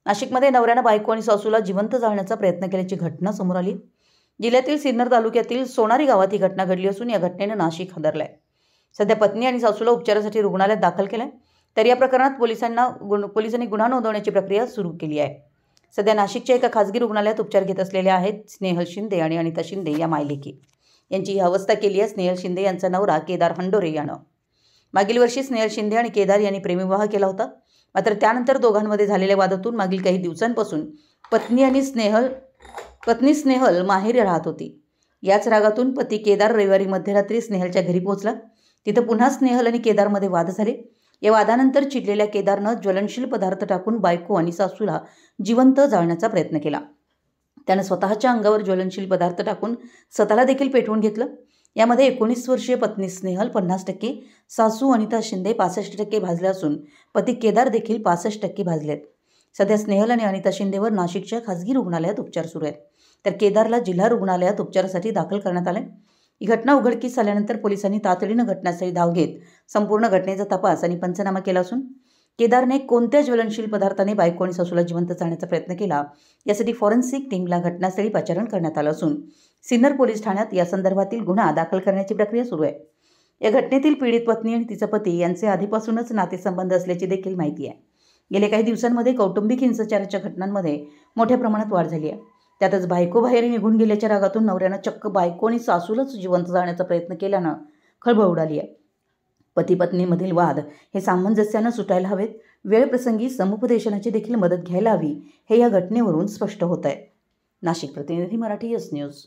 नाशिकमध्ये नवऱ्यानं बायको आणि सासूला जिवंत जाळण्याचा प्रयत्न केल्याची घटना समोर आली। जिल्ह्यातील सिन्नर तालुक्यातील सोनारी गावात ही घटना घडली असून या घटनेने नाशिक हादरलंय। सध्या पत्नी आणि सासूला उपचारासाठी रुग्णालयात दाखल केलंय। तर या प्रकरणात पोलिसांनी गुन्हा नोंदवण्याची प्रक्रिया सुरू केली आहे। सध्या नाशिकच्या एका खासगी रुग्णालयात उपचार घेत असलेल्या आहेत स्नेहल शिंदे आणि अनिता शिंदे या मायलेकी। यांची ही अवस्था केली आहे स्नेहल शिंदे यांचा नवरा केदार हंडोरे यानं। मागील वर्षी स्नेहल शिंदे आणि केदार यांनी प्रेमविवाह केला होता। मात्र त्यानंतर दोघांमध्ये झालेल्या वादातून मागील काही दिवसांपासून पत्नी स्नेहल माहेरी राहत होती। याच रागातून पती केदार रविवारी मध्यरात्री स्नेहलच्या घरी पोहोचला। तिथं पुन्हा स्नेहल आणि केदारमध्ये वाद झाले। या वादानंतर चिडलेल्या केदारनं ज्वलनशील पदार्थ टाकून बायको आणि सासूला जिवंत जाळण्याचा प्रयत्न केला। त्यानं स्वतःच्या अंगावर ज्वलनशील पदार्थ टाकून स्वतःला देखील पेटवून घेतलं। यामध्ये 19 वर्षीय पत्नी स्नेहल 50%, सासू अनिता शिंदे 65% भाजल्या असून पती केदार देखील 65% भाजलेत। सध्या स्नेहल आणि अनिता शिंदेवर नाशिकच्या खासगी रुग्णालयात उपचार सुरू आहेत। तर केदारला जिल्हा रुग्णालयात उपचारासाठी दाखल करण्यात आले। ही घटना उघडकीस आल्यानंतर पोलिसांनी तातडीनं घटनास्थळी धाव घेत संपूर्ण घटनेचा तपास आणि पंचनामा केला असून केदारने कोणत्या ज्वलनशील पदार्थाने बायको आणि सासूला जिवंत जाळण्याचा प्रयत्न केला यासाठी फॉरेन्सिक टीमला घटनास्थळी पाचारण करण्यात आलं असून सिन्नर पोलीस ठाण्यात या संदर्भातील गुन्हा दाखल करण्याची प्रक्रिया सुरू आहे। या घटनेतील पीडित पत्नी आणि तिचा पती यांचे आधीपासूनच नातेसंबंध असल्याची देखील माहिती आहे। गेल्या काही दिवसांमध्ये कौटुंबिक हिंसाचाराच्या घटनांमध्ये मोठ्या प्रमाणात वाढ झाली आहे। त्यातच बायको बाहेर निघून गेल्याच्या रागातून नवऱ्यानं चक्क बायको आणि सासूलाच जिवंत जाळण्याचा प्रयत्न केल्यानं खळबळ उडाली आहे। पती पत्नीमधील वाद हे सामंजस्यानं सुटायला हवेत। वेळप्रसंगी समुपदेशनाची देखील मदत घ्यायला हवी हे या घटनेवरून स्पष्ट होत आहे। नाशिक प्रतिनिधी मराठी यस न्यूज।